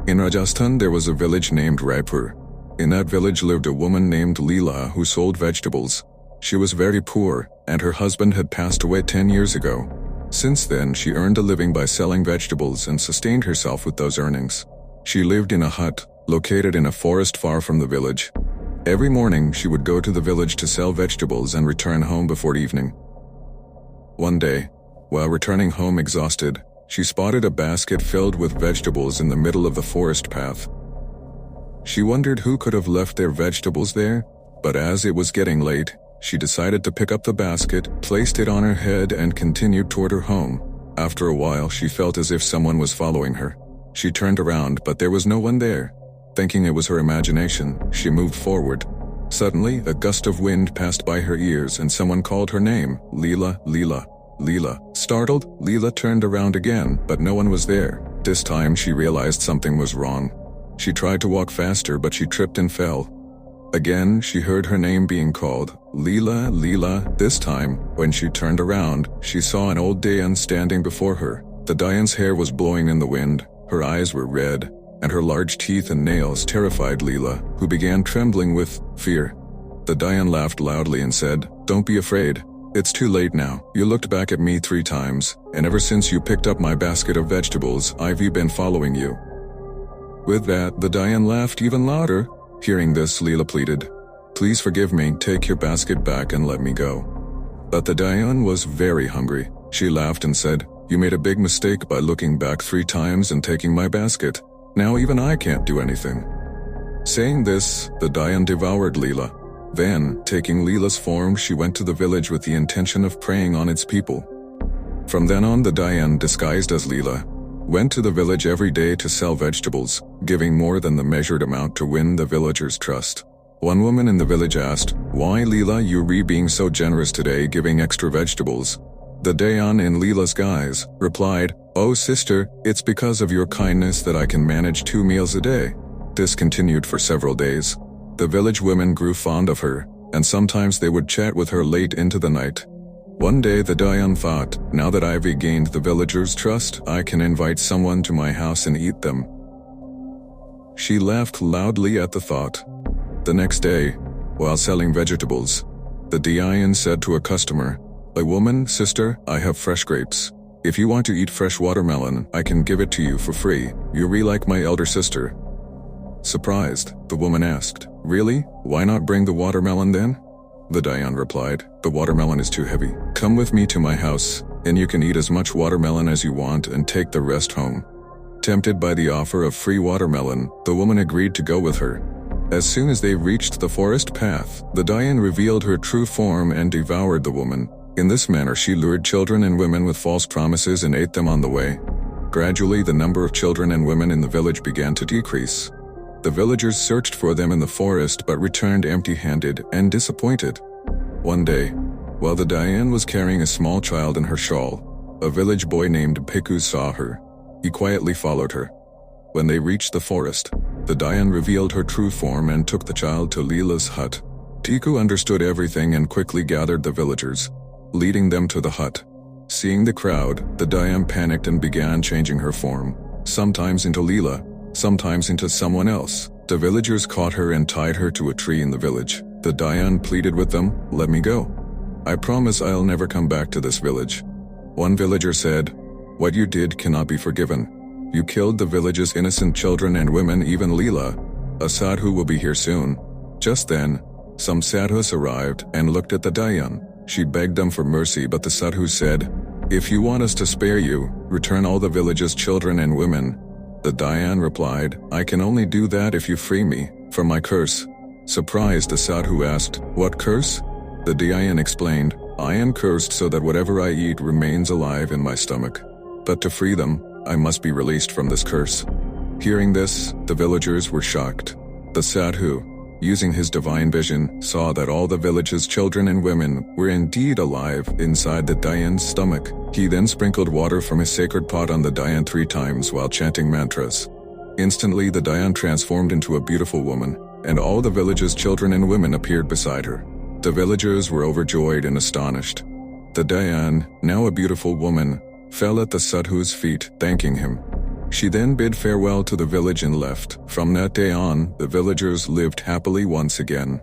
In Rajasthan, there was a village named Raipur. In that village lived a woman named Leela who sold vegetables. She was very poor, and her husband had passed away 10 years ago. Since then, she earned a living by selling vegetables and sustained herself with those earnings. She lived in a hut, located in a forest far from the village. Every morning, she would go to the village to sell vegetables and return home before evening. One day, while returning home exhausted, she spotted a basket filled with vegetables in the middle of the forest path. She wondered who could have left their vegetables there, but as it was getting late, she decided to pick up the basket, placed it on her head, and continued toward her home. After a while, she felt as if someone was following her. She turned around, but there was no one there. Thinking it was her imagination, she moved forward. Suddenly, a gust of wind passed by her ears and someone called her name, Leela, Leela, Leela. Startled, Leela turned around again, but no one was there. This time she realized something was wrong. She tried to walk faster, but she tripped and fell. Again, she heard her name being called, Leela, Leela. This time, when she turned around, she saw an old Daayan standing before her. The Daayan's hair was blowing in the wind, her eyes were red, and her large teeth and nails terrified Leela, who began trembling with fear. The Daayan laughed loudly and said, "Don't be afraid. It's too late now. You looked back at me 3 times, and ever since you picked up my basket of vegetables, I've been following you." With that, the Daayan laughed even louder. Hearing this, Leela pleaded, "Please forgive me, take your basket back and let me go." But the Daayan was very hungry. She laughed and said, "You made a big mistake by looking back 3 times and taking my basket. Now even I can't do anything." Saying this, the Daayan devoured Leela. Then, taking Leela's form, she went to the village with the intention of preying on its people. From then on, the Daayan, disguised as Leela, went to the village every day to sell vegetables, giving more than the measured amount to win the villagers' trust. One woman in the village asked, "Why, Leela, you being so generous today, giving extra vegetables?" The Daayan, in Leela's guise, replied, "Oh sister, it's because of your kindness that I can manage 2 meals a day." This continued for several days. The village women grew fond of her, and sometimes they would chat with her late into the night. One day the Daayan thought, "Now that I've gained the villagers' trust, I can invite someone to my house and eat them." She laughed loudly at the thought. The next day, while selling vegetables, the Daayan said to a customer, "A woman, sister, I have fresh grapes. If you want to eat fresh watermelon, I can give it to you for free. You're like my elder sister." Surprised, the woman asked, "Really? Why not bring the watermelon then?" The Daayan replied, "The watermelon is too heavy. Come with me to my house, and you can eat as much watermelon as you want and take the rest home." Tempted by the offer of free watermelon, the woman agreed to go with her. As soon as they reached the forest path, the Daayan revealed her true form and devoured the woman. In this manner, she lured children and women with false promises and ate them on the way. Gradually, the number of children and women in the village began to decrease. The villagers searched for them in the forest but returned empty-handed and disappointed. One day, while the Daayan was carrying a small child in her shawl, a village boy named Piku saw her. He quietly followed her. When they reached the forest, the Daayan revealed her true form and took the child to Leela's hut. Piku understood everything and quickly gathered the villagers, leading them to the hut. Seeing the crowd, the Daayan panicked and began changing her form, sometimes into Leela, sometimes into someone else. The villagers caught her and tied her to a tree in the village. The Daayan pleaded with them, "Let me go. I promise I'll never come back to this village." One villager said, "What you did cannot be forgiven. You killed the village's innocent children and women, even Leela. A sadhu will be here soon." Just then, some sadhus arrived and looked at the Daayan. She begged them for mercy, but the sadhu said, "If you want us to spare you, return all the village's children and women." The Daayan replied, "I can only do that if you free me from my curse." Surprised, the sadhu asked, "What curse?" The Daayan explained, "I am cursed so that whatever I eat remains alive in my stomach. But to free them, I must be released from this curse." Hearing this, the villagers were shocked. The sadhu, using his divine vision, saw that all the village's children and women were indeed alive inside the Daayan's stomach. He then sprinkled water from his sacred pot on the Daayan 3 times while chanting mantras. Instantly, the Daayan transformed into a beautiful woman, and all the village's children and women appeared beside her. The villagers were overjoyed and astonished. The Daayan, now a beautiful woman, fell at the sadhu's feet, thanking him. She then bid farewell to the village and left. From that day on, the villagers lived happily once again.